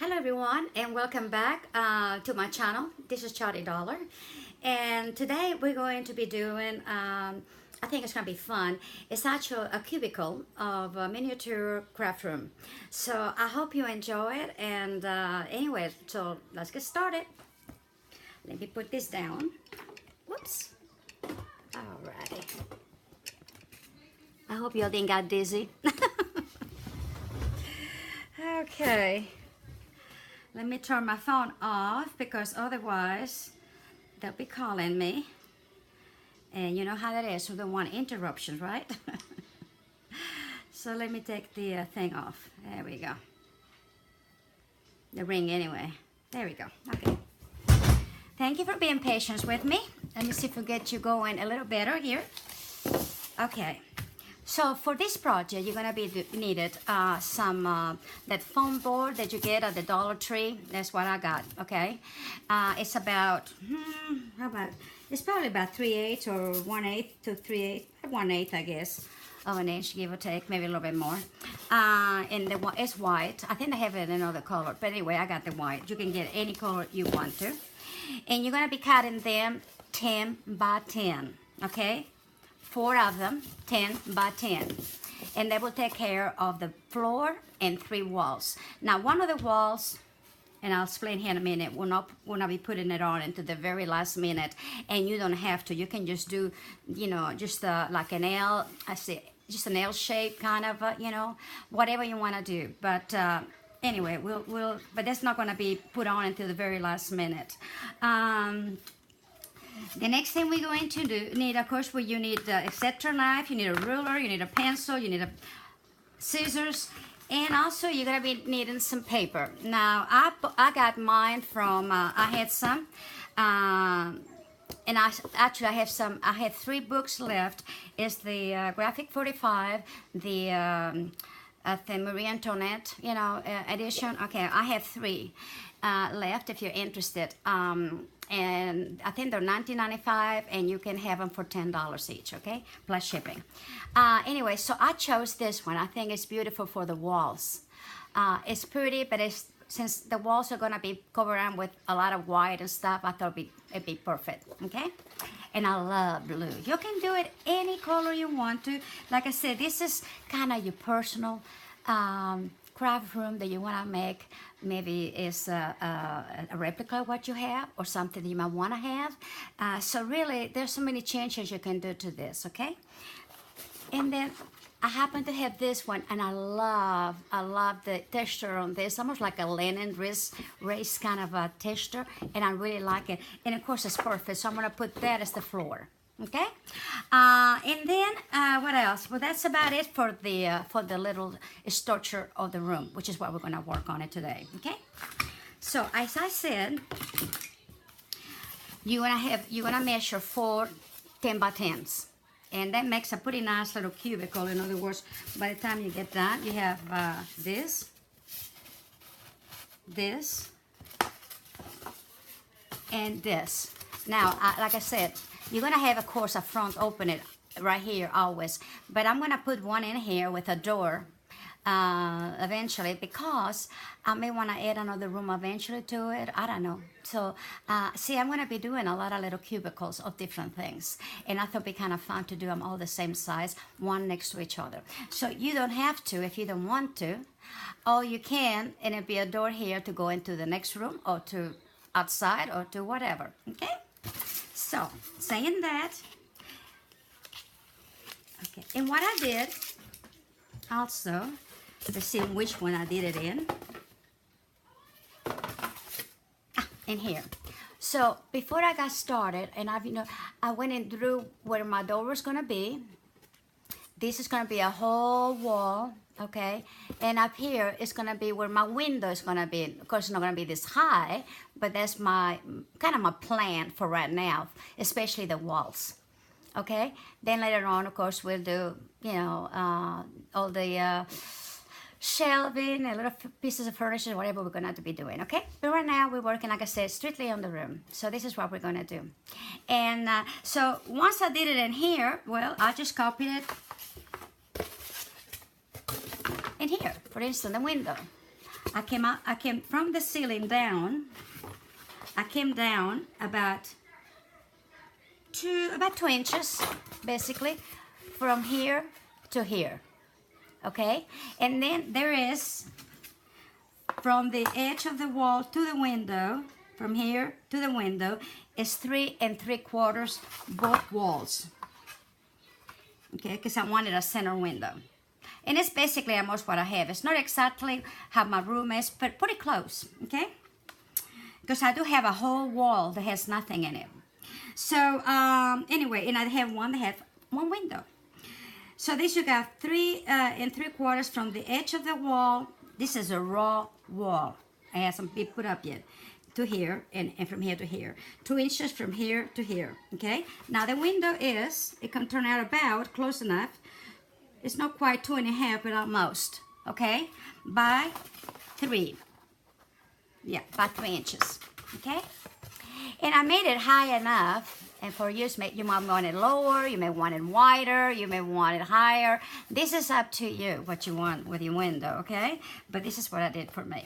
Hello everyone and welcome back to my channel. This is Charlie Dollar, and today we're going to be doing I think it's gonna be fun. It's actually a cubicle of a miniature craft room, so I hope you enjoy it. And anyway, so let's get started. Let me put this down. Whoops. Alrighty. I hope y'all didn't get dizzy. Okay. Let me turn my phone off because otherwise they'll be calling me. And you know how that is, we don't want interruptions, right? So let me take the thing off. There we go. The ring anyway. There we go. Okay. Thank you for being patient with me. Let me see if we get you going a little better here. Okay. So for this project, you're gonna be needed some that foam board that you get at the Dollar Tree. That's what I got. Okay, it's about how about it's probably about 3/8 or 1/8 to 3/8, 1/8 I guess of an inch, give or take, maybe a little bit more. And it's white. I think they have it in another color, but anyway, I got the white. You can get any color you want to, and you're gonna be cutting them 10 by 10. Okay. 4 of them, 10 by 10. And they will take care of the floor and 3 walls. Now, one of the walls, and I'll explain here in a minute, we'll not be putting it on until the very last minute. And you don't have to. You can just do, you know, just like an L, just an L shape kind of, you know, whatever you want to do. But anyway, but that's not going to be put on until the very last minute. The next thing we're going to need, of course, you need a sector knife, you need a ruler, you need a pencil, you need scissors, and also you're gonna be needing some paper. Now, I got mine from, I had some, and I had 3 books left. It's the Graphic 45, the Marie Antoinette, you know, edition. Okay, I have 3 left if you're interested. And I think they're $19.95, and you can have them for $10 each, okay, plus shipping. Anyway, so I chose this one. I think it's beautiful for the walls. It's pretty, but since the walls are gonna be covered with a lot of white and stuff, I thought it'd be perfect, okay? And I love blue. You can do it any color you want to. Like I said, this is kind of your personal craft room that you want to make. Maybe it's a replica of what you have or something that you might want to have. So really, there's so many changes you can do to this, okay? And then I happen to have this one, and I love the texture on this, almost like a linen race kind of a texture, and I really like it. And of course, it's perfect, so I'm gonna put that as the floor. Okay, and then what else? Well, that's about it for the little structure of the room, which is what we're gonna work on it today. Okay, so as I said, you're gonna measure 4 10 by 10s, and that makes a pretty nice little cubicle. In other words, by the time you get done, you have this, and this. Now, like I said, you're gonna have, of course, a front open it right here always, but I'm gonna put one in here with a door eventually, because I may want to add another room eventually to it. I don't know. So see, I'm gonna be doing a lot of little cubicles of different things, and I thought it'd be kind of fun to do them all the same size, one next to each other. So you don't have to if you don't want to, or you can, and it'll be a door here to go into the next room, or to outside, or to whatever. Okay. So, saying that, okay, and what I did also, let's see which one I did it in. In here. So, before I got started, and I went in through where my door was gonna be. This is gonna be a whole wall, okay? And up here is gonna be where my window is gonna be. Of course, it's not gonna be this high, but that's my kind of my plan for right now, especially the walls, okay? Then later on, of course, we'll do, you know, all the shelving and little pieces of furniture, whatever we're gonna be doing, okay? But right now, we're working, like I said, strictly on the room. So this is what we're gonna do. And so once I did it in here, well, I just copied it in here, for instance, the window. I came from the ceiling down. I came down about 2 inches, basically, from here to here. Okay, and then there is from the edge of the wall to the window, from here to the window, is 3 3/4 both walls. Okay, because I wanted a center window. And it's basically almost what I have. It's not exactly how my room is, but pretty close, okay? Because I do have a whole wall that has nothing in it. So, anyway, and I have one window. So this you got 3 3/4 from the edge of the wall. This is a raw wall. I hasn't been put up yet. To here and from here to here. 2 inches from here to here, okay? Now the window is, it can turn out about close enough. It's not quite 2.5, but almost, okay? By 3. Yeah, by 3 inches, okay? And I made it high enough, and for you, you might want it lower, you may want it wider, you may want it higher. This is up to you, what you want with your window, okay? But this is what I did for me.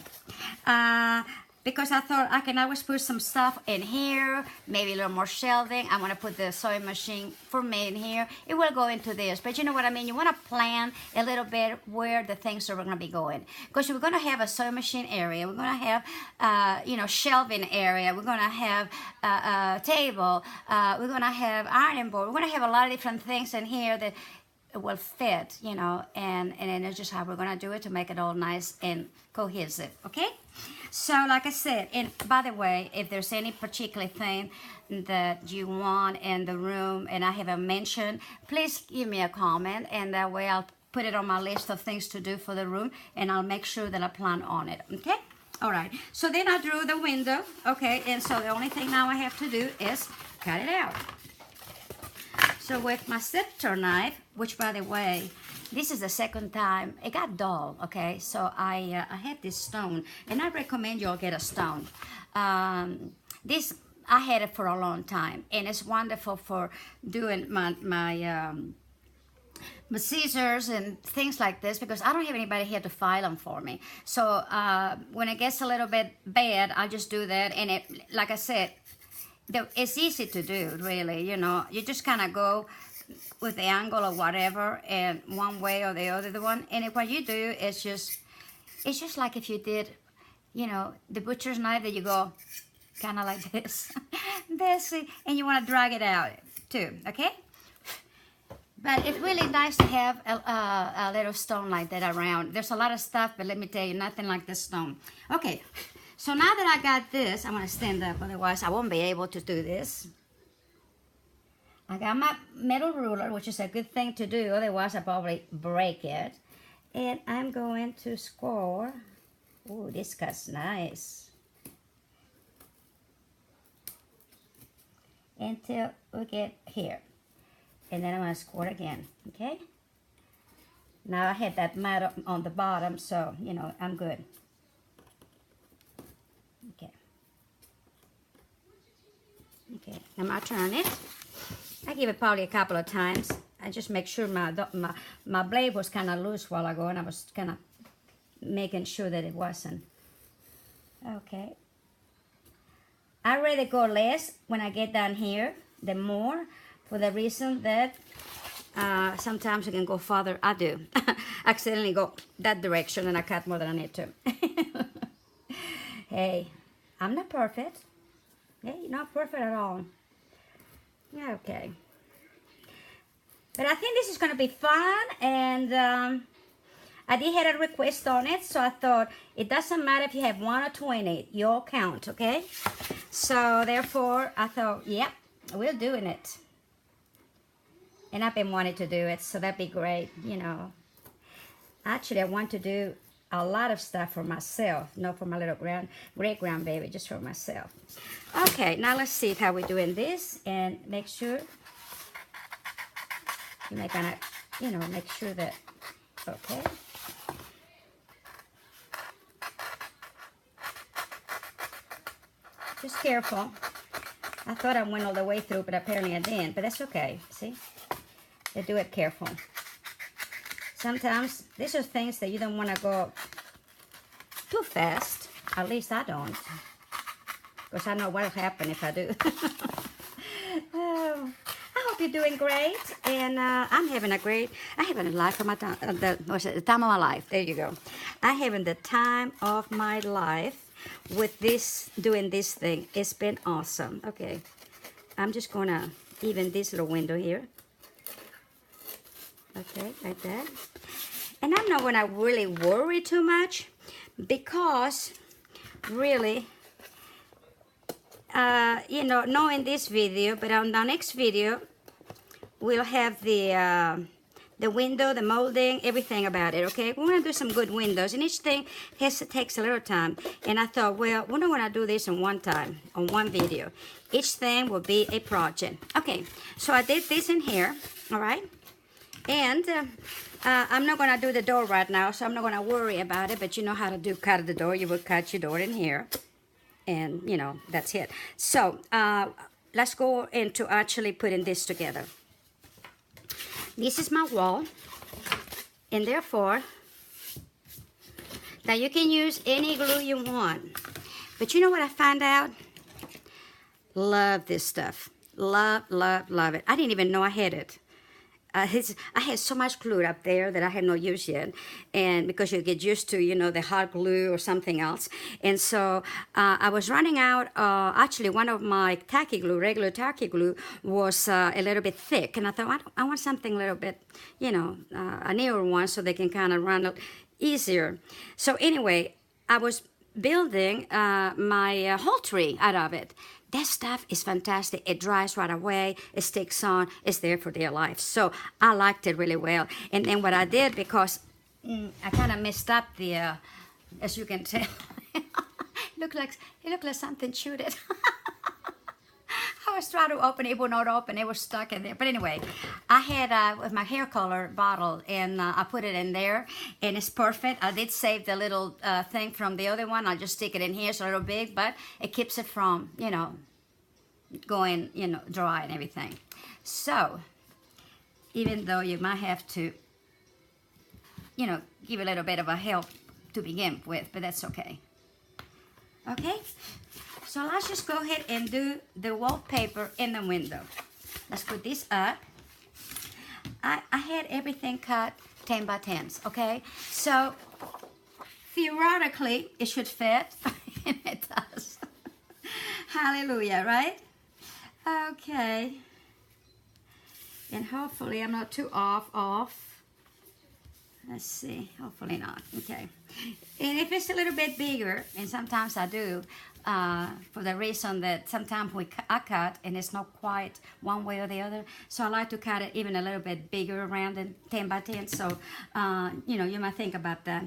Because I thought I can always put some stuff in here, maybe a little more shelving. I'm gonna put the sewing machine for me in here. It will go into this, but you know what I mean? You wanna plan a little bit where the things are gonna be going. Because we're gonna have a sewing machine area, we're gonna have, you know, shelving area, we're gonna have a table, we're gonna have ironing board, we're gonna have a lot of different things in here that will fit, you know, and it's just how we're gonna do it to make it all nice and cohesive, okay? So like I said, and by the way, if there's any particular thing that you want in the room and I haven't mentioned, please give me a comment, and that way I'll put it on my list of things to do for the room, and I'll make sure that I plan on it, okay? All right, so then I drew the window, okay, and so the only thing now I have to do is cut it out. So with my scepter knife, which by the way, this is the second time, it got dull, okay? So I had this stone, and I recommend you all get a stone. This, I had it for a long time, and it's wonderful for doing my scissors and things like this, because I don't have anybody here to file them for me. So when it gets a little bit bad, I just do that, and it, like I said, it's easy to do, really, you know. You just kind of go with the angle or whatever, and one way or the other one, and what you do is just, it's just like if you did, you know, the butcher's knife, that you go kind of like this, and you want to drag it out too, okay? But it's really nice to have a little stone like that around. There's a lot of stuff, but let me tell you, nothing like this stone. Okay, so now that I got this, I'm going to stand up, otherwise I won't be able to do this. I got my metal ruler, which is a good thing to do, otherwise I probably break it. And I'm going to score. Ooh, this cut's nice. Until we get here. And then I'm going to score again, okay? Now I had that mat on the bottom, so, you know, I'm good. Okay. Okay, now I turn it. I give it probably a couple of times. I just make sure my blade was kind of loose while ago, and I was kind of making sure that it wasn't. Okay. I rather go less when I get down here than more, for the reason that sometimes you can go farther. I do. Accidentally go that direction, and I cut more than I need to. Hey, I'm not perfect. Hey, you're not perfect at all. Yeah, okay. But I think this is going to be fun, and I did have a request on it, so I thought it doesn't matter if you have 1 or 20, you all count, okay? So therefore, I thought, yep, we're doing it. And I've been wanting to do it, so that'd be great, you know. Actually, I want to do a lot of stuff for myself, not for my little great-grandbaby, just for myself. Okay, now let's see how we're doing this, and make sure you're gonna, you know, make sure that, okay. Just careful. I thought I went all the way through, but apparently I didn't, but that's okay, see? You do it careful. Sometimes these are things that you don't want to go too fast. At least I don't. Because I know what will happen if I do. Oh, I hope you're doing great. And I'm having a life of my time. The time of my life. There you go. I'm having the time of my life with this, doing this thing. It's been awesome. Okay. I'm just going to even this little window here. Okay, like that. And I'm not going to really worry too much because really, you know, knowing this video, but on the next video, we'll have the window, the molding, everything about it, okay? We're going to do some good windows, and each thing takes a little time. And I thought, well, we're not going to do this in one time, on one video. Each thing will be a project. Okay, so I did this in here, all right? And I'm not going to do the door right now, so I'm not going to worry about it, but you know how to cut the door. You will cut your door in here, and, you know, that's it. So let's go into actually putting this together. This is my wall, and therefore, now you can use any glue you want. But you know what I found out? Love this stuff. Love, love, love it. I didn't even know I had it. I had so much glue up there that I had no use yet, and because you get used to, you know, the hot glue or something else. And so I was running out. Actually, one of my tacky glue, regular tacky glue, was a little bit thick, and I thought I want something a little bit, you know, a newer one so they can kind of run it easier. So anyway, I was building my whole tree out of it. That stuff is fantastic. It dries right away. It sticks on. It's there for dear life. So I liked it really well. And then what I did, because I kind of messed up the, as you can tell, it looked like something chewed it. I was trying to open it. It would not open. It was stuck in there. But anyway, I had with my hair color bottle, and I put it in there, and it's perfect. I did save the little thing from the other one. I just stick it in here. It's a little big, but it keeps it from, you know, going, you know, dry and everything. So even though you might have to, you know, give a little bit of a help to begin with, but that's okay. Okay, so let's just go ahead and do the wallpaper in the window. Let's put this up. I had everything cut 10 by 10s, okay? So theoretically, it should fit, and it does. Hallelujah, right? Okay. And hopefully I'm not too off. Let's see, hopefully not, okay. And if it's a little bit bigger, and sometimes I do, for the reason that sometimes I cut and it's not quite one way or the other, so I like to cut it even a little bit bigger around than 10 by 10, so, you know, you might think about that.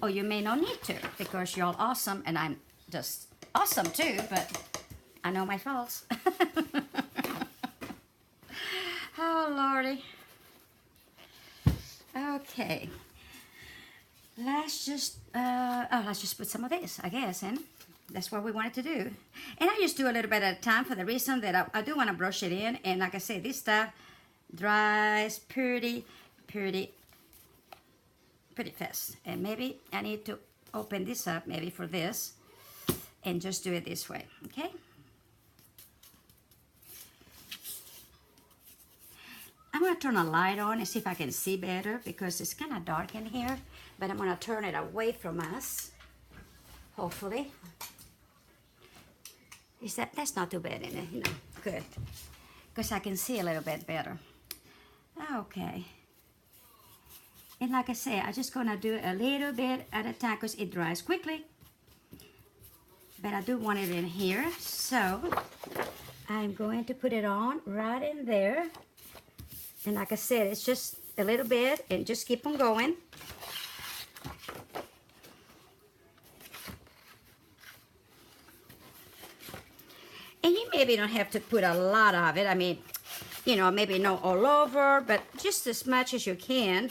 Or you may not need to, because you're all awesome, and I'm just awesome too, but I know my faults. Oh, Lordy. Okay, let's just put some of this, I guess, and that's what we wanted to do. And I just do a little bit at a time for the reason that I do want to brush it in, and like I said, this stuff dries pretty fast. And maybe I need to open this up maybe for this and just do it this way, okay? I'm going to turn a light on and see if I can see better, because it's kind of dark in here, but I'm going to turn it away from us, hopefully. That's not too bad, in it, you know, good, because I can see a little bit better. Okay. And like I said, I'm just going to do a little bit at a time, because it dries quickly, but I do want it in here, so I'm going to put it on right in there. And like I said, it's just a little bit, and just keep on going. And you maybe don't have to put a lot of it. I mean, you know, maybe not all over, but just as much as you can,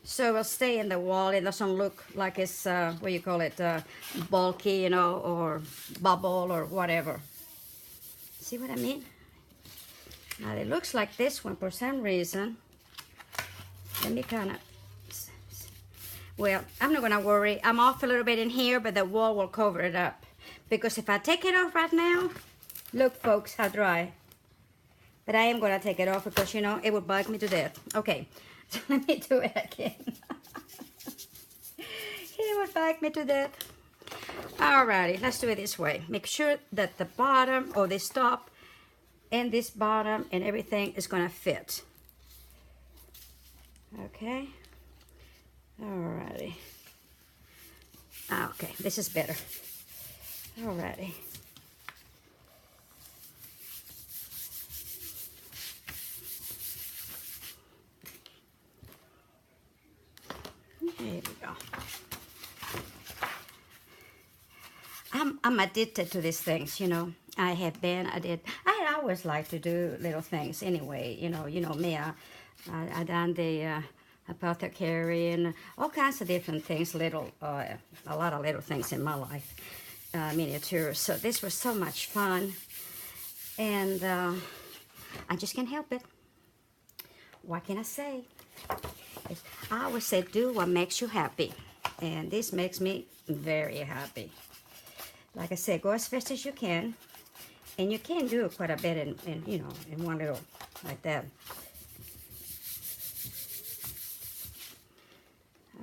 so it'll stay in the wall. It doesn't look like it's, what you call it, bulky, you know, or bubble or whatever. See what I mean? Now it looks like this one for some reason. Let me kind of, Well, I'm not gonna worry. I'm off a little bit in here, but the wall will cover it up. Because if I take it off right now, look folks, how dry. But I am gonna take it off because you know, it would bug me to death. Okay, so let me do it again. It would bug me to death. Alrighty, let's do it this way. Make sure that the bottom or this top and this bottom and everything is gonna fit. Okay. Alrighty. Okay, this is better. Alrighty. There we go. I'm addicted to these things, you know. I have been. I always like to do little things anyway. You know me. I done the apothecary and all kinds of different things. A lot of little things in my life, miniatures. So this was so much fun, and I just can't help it. What can I say? I always say, do what makes you happy, and this makes me very happy. Like I said, go as fast as you can, and you can do quite a bit in you know, in one little like that.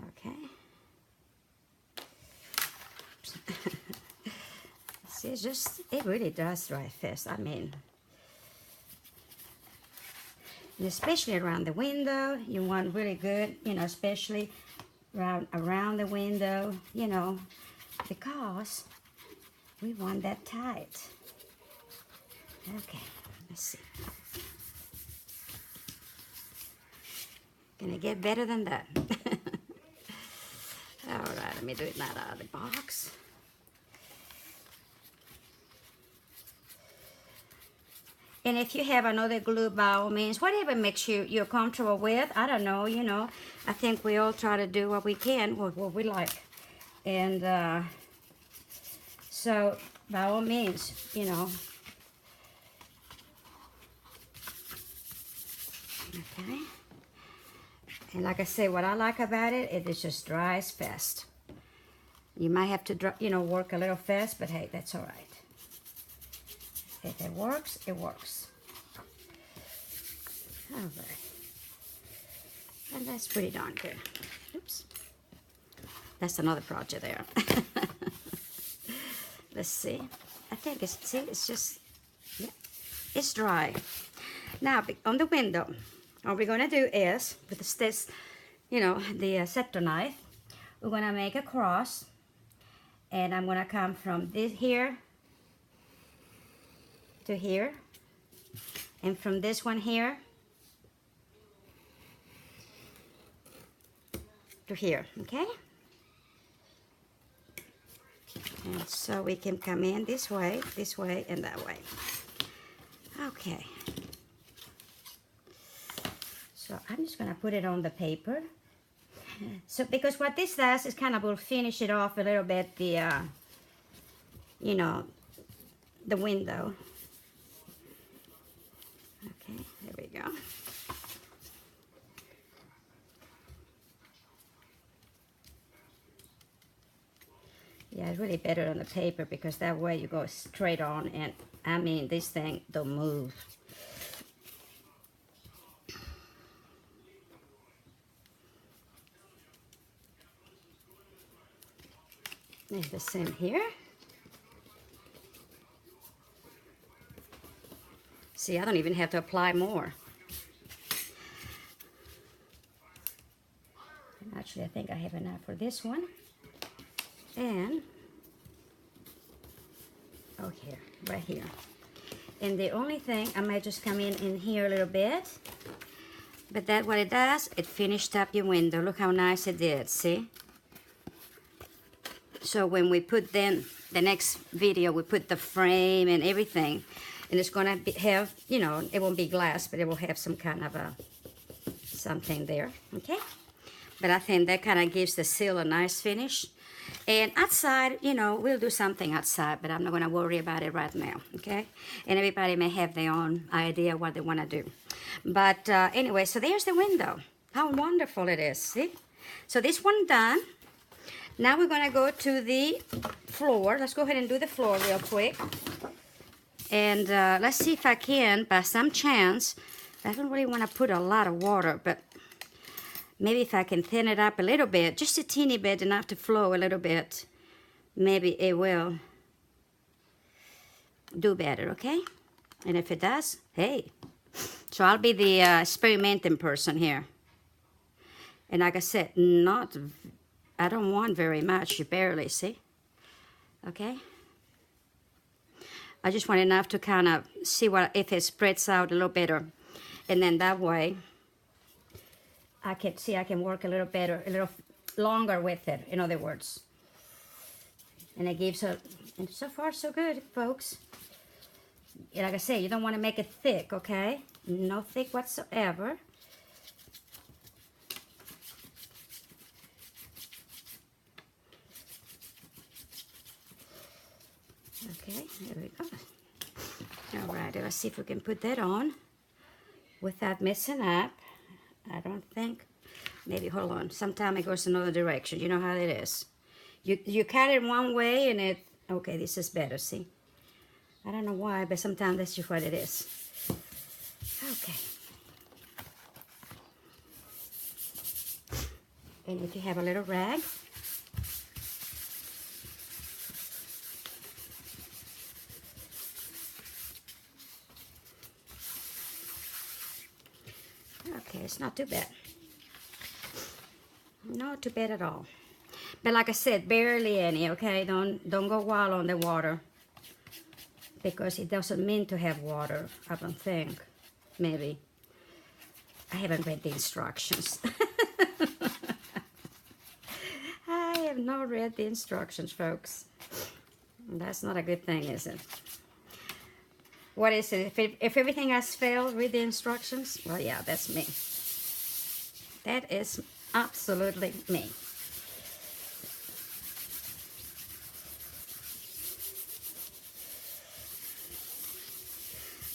Okay. See, it really does dry fast. I mean, and especially around the window, you want really good, you know, especially around the window, you know, because we want that tight. Okay, let's see. Can it get better than that? All right, let me do it out of the box. And if you have another glue, by all means, whatever makes you're comfortable with. I don't know, you know. I think we all try to do what we can, what we like. And so, by all means, you know. Okay. And like I say, what I like about it, it is just dries fast. You might have to, you know, work a little fast, but hey, that's all right. If it works, it works. All right. And that's pretty darn good. Oops. That's another project there. Let's see. I think it's just, yeah, it's dry. Now, on the window, all we're going to do is, with this, you know, the sector knife, we're going to make a cross. And I'm going to come from this here to here, and from this one here to here, okay? And so we can come in this way, and that way. Okay. So I'm just gonna put it on the paper. So because what this does is kind of will finish it off a little bit, the, you know, the window. Okay, there we go. Yeah, it's really better on the paper because that way you go straight on, and I mean, this thing don't move. It's the same here. See, I don't even have to apply more. And actually, I think I have enough for this one. And, oh, here, right here. And the only thing, I might just come in here a little bit. But that, what it does, it finished up your window. Look how nice it did, see? So when we put then, the next video, we put the frame and everything. And it's gonna have, you know, it won't be glass, but it will have some kind of a, something there, okay? But I think that kind of gives the seal a nice finish. And outside, you know, we'll do something outside, but I'm not gonna worry about it right now, okay? And everybody may have their own idea what they wanna do. But anyway, so there's the window. How wonderful it is, see? So this one done. Now we're gonna go to the floor. Let's go ahead and do the floor real quick. And let's see if I can, by some chance, I don't really want to put a lot of water, but maybe if I can thin it up a little bit, just a teeny bit, enough to flow a little bit, maybe it will do better, okay? And if it does, hey. So I'll be the experimenting person here. And like I said, I don't want very much, barely, see? Okay? I just want enough to kind of see if it spreads out a little better. And then that way, I can work a little better, a little longer with it, in other words. And it gives and so far so good, folks. Like I say, you don't want to make it thick, okay? No thick whatsoever. Okay, there we go. All right, let's see if we can put that on without messing up. I don't think. Maybe, hold on. Sometimes it goes another direction. You know how it is. You cut it one way and it... Okay, this is better, see? I don't know why, but sometimes that's just what it is. Okay. And if you have a little rag, okay, it's not too bad. Not too bad at all. But like I said, barely any, okay? Don't go wild on the water. Because it doesn't mean to have water, I don't think. Maybe. I haven't read the instructions. I have not read the instructions, folks. That's not a good thing, is it? What is it? If everything has failed, read the instructions? Well, yeah, that's me. That is absolutely me.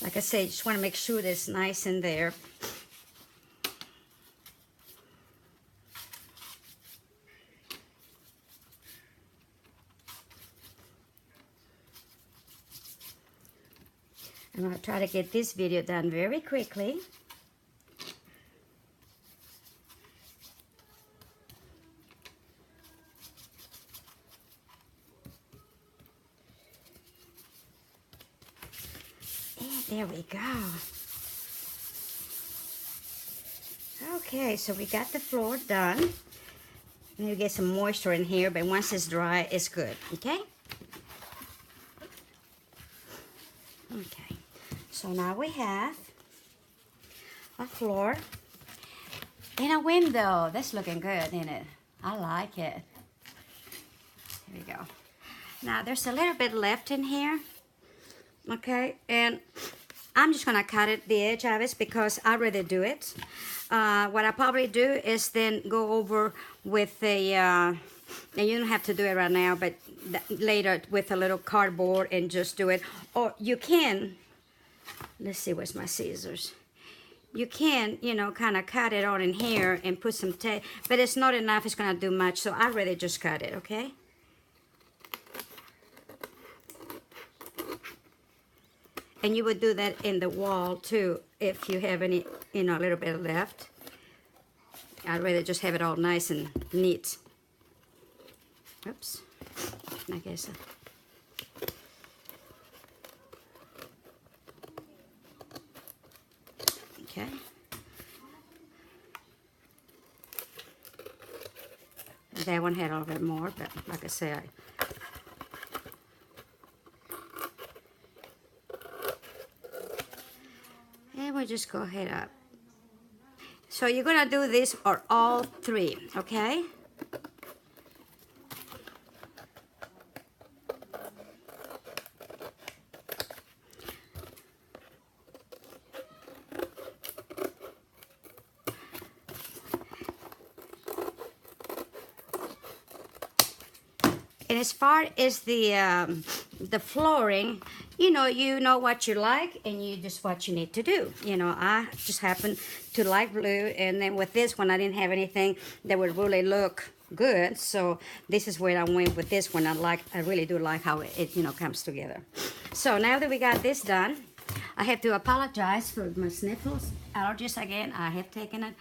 Like I say, just want to make sure that it's nice in there. I'm going to try to get this video done very quickly. There we go. Okay, so we got the floor done. Maybe get some moisture in here, but once it's dry, it's good, okay? Okay, so now we have a floor and a window. That's looking good, isn't it? I like it. Here we go. Now, there's a little bit left in here, okay? And I'm just gonna cut it, the edge of it, because I'd rather do it. What I probably do is then go over with a, and you don't have to do it right now, but later with a little cardboard and just do it. Or you can, let's see, where's my scissors? You can, you know, kind of cut it on in here and put some tape, but it's not enough, it's gonna do much, so I'd rather just cut it, okay? And you would do that in the wall too, if you have any, you know, a little bit left. I'd rather just have it all nice and neat. Oops, I guess. Okay. That one had a little bit more, but like I said, and we'll just go ahead up. So you're gonna do this for all three, okay? And as far as the flooring, you know what you like, and you just what you need to do. You know, I just happen to like blue, and then with this one, I didn't have anything that would really look good. So this is where I went with this one. I really do like how it you know, comes together. So now that we got this done, I have to apologize for my sniffles, allergies again. I have taken an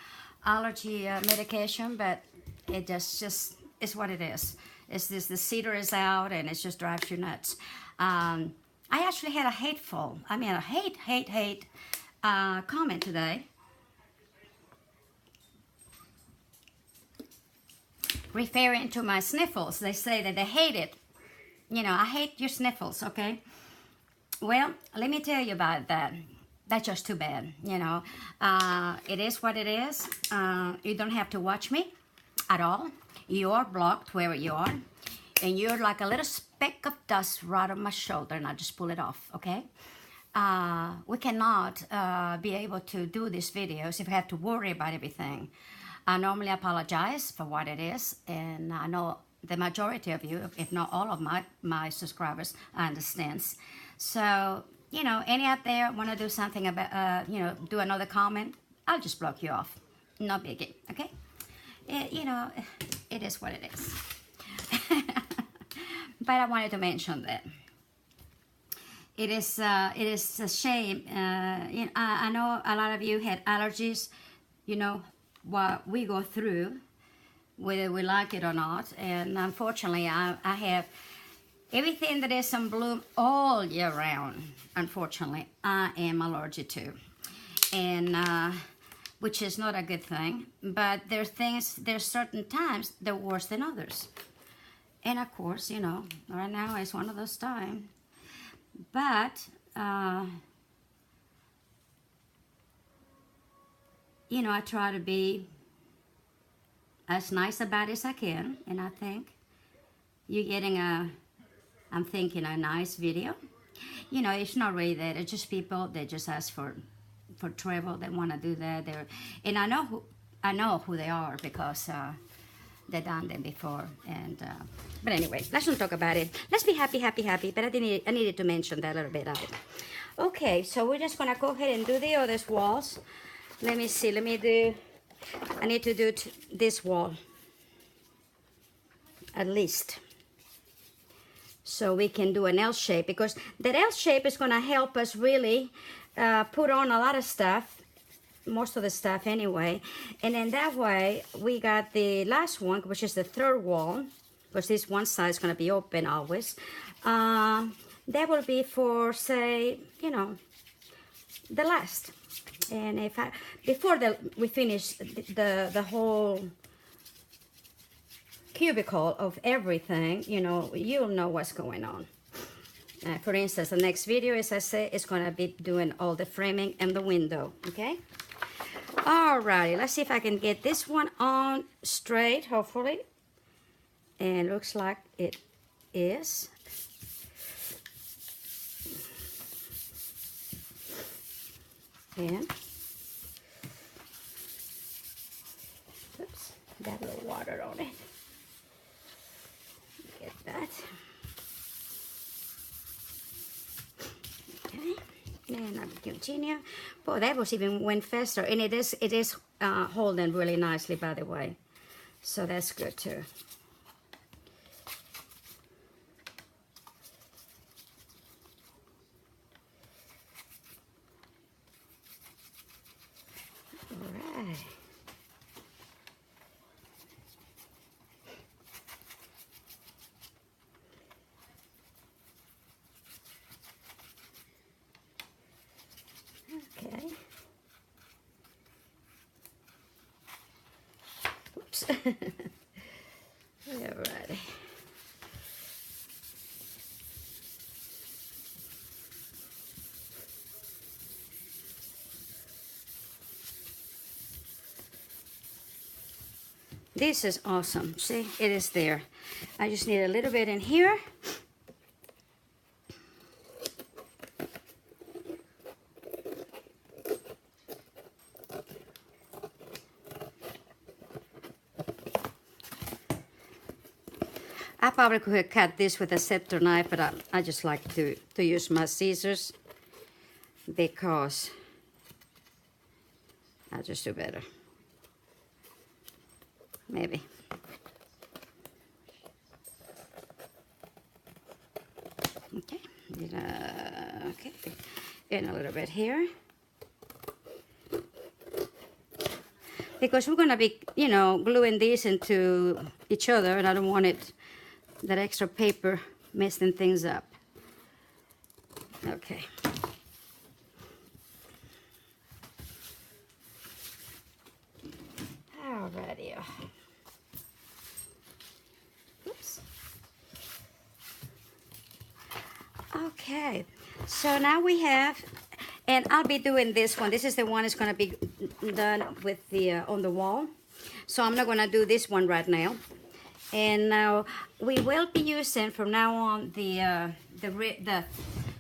allergy medication, but it just is what it is. It's this, the cedar is out and it just drives you nuts. I actually had a hate comment today referring to my sniffles. They say that they hate it. You know, I hate your sniffles, okay? Well, let me tell you about that. That's just too bad, you know. It is what it is. You don't have to watch me at all. You're blocked wherever you are. And you're like a little speck of dust right on my shoulder, and I just pull it off, okay? We cannot be able to do these videos if we have to worry about everything. I normally apologize for what it is, and I know the majority of you, if not all of my subscribers, understands. So, you know, any out there want to do something about, you know, do another comment, I'll just block you off. No biggie, okay? You know, it is what it is. But I wanted to mention that. It is a shame. You know, I know a lot of you had allergies, you know, what we go through, whether we like it or not. And unfortunately, I have everything that is in bloom all year round. Unfortunately, I am allergic to. And which is not a good thing. But there's certain times that are worse than others. And of course, you know, right now is one of those times. But, you know, I try to be as nice about it as I can. And I think you're getting I'm thinking a nice video. You know, it's not really that. It's just people, they just ask for travel. They want to do that. And I know who they are because they've done them before. And but anyway, let's not talk about it. Let's be happy. But I needed to mention that a little bit of it. Okay, so we're just gonna go ahead and do the other walls. Let me see. I need to do this wall at least, so we can do an L shape, because that L shape is gonna help us really put on a lot of stuff. Most of the stuff anyway, and then that way we got the last one, which is the third wall, because this one side is going to be open always. That will be for, say, you know, the last. And if before we finish the whole cubicle of everything, you know, you'll know what's going on. For instance, the next video, as I say, is going to be doing all the framing and the window, okay? Alrighty, let's see if I can get this one on straight, hopefully. And looks like it is. And, oops, got a little water on it. Get that. Okay. And I continue. Boy, that was even went faster, and it is holding really nicely, by the way. So that's good too. All right. Okay. Oops. Alrighty. This is awesome. See, it is there. I just need a little bit in here. I probably could cut this with a scepter knife, but I just like to use my scissors because I just do better. Maybe. Okay, okay, and a little bit here. Because we're gonna be, you know, gluing these into each other, and I don't want it, that extra paper, messing things up. Okay. Alrighty. Oops. Okay, so now we have, and I'll be doing this one. This is the one that's gonna be done with the on the wall. So I'm not gonna do this one right now. And now we will be using from now on the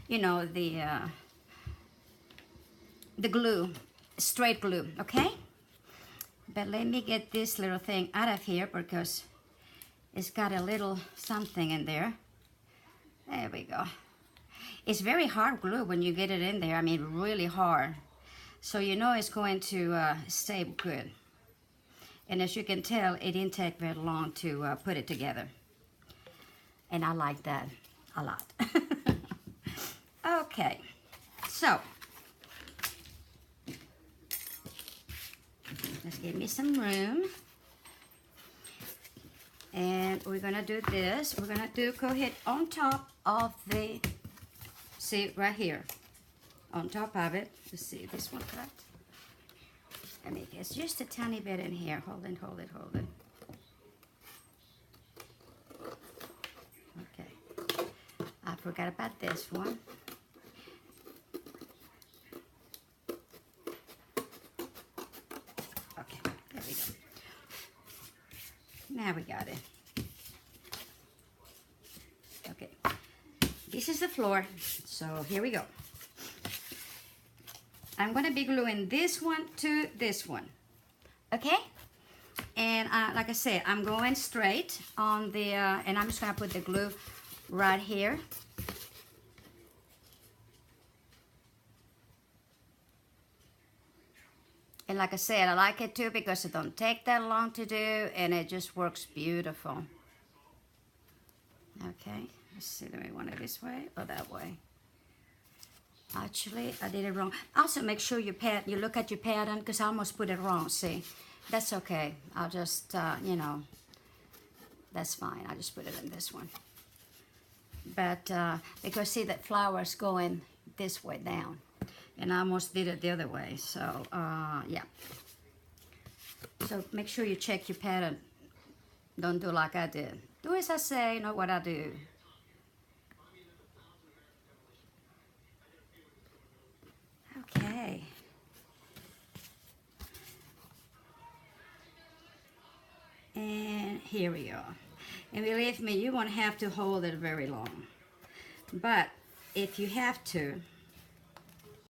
you know, the glue, straight glue, okay? But let me get this little thing out of here because it's got a little something in there. There we go. It's very hard glue when you get it in there. I mean, really hard. So you know it's going to stay good. And as you can tell, it didn't take very long to put it together. And I like that a lot. Okay, so let's give me some room. And we're gonna do this. We're gonna go ahead on top of the, see right here, on top of it. Let's see, this one cut. Let me guess, just a tiny bit in here. Hold it, hold it, hold it. Okay, I forgot about this one. Okay, there we go. Now we got it. Okay, this is the floor, so here we go. I'm gonna be gluing this one to this one, okay? And like I said, I'm going straight on the, and I'm just gonna put the glue right here. And like I said, I like it too because it don't take that long to do and it just works beautiful. Okay, let's see, do we want it this way or that way? Actually, I did it wrong. Also, make sure you look at your pattern because I almost put it wrong. See, that's okay. I'll just, you know, that's fine. I'll just put it in this one. But because see that flower's going this way down, and I almost did it the other way. So yeah. So make sure you check your pattern. Don't do like I did. Do as I say, not what I do. Okay. And here we go. And believe me, you won't have to hold it very long. But if you have to,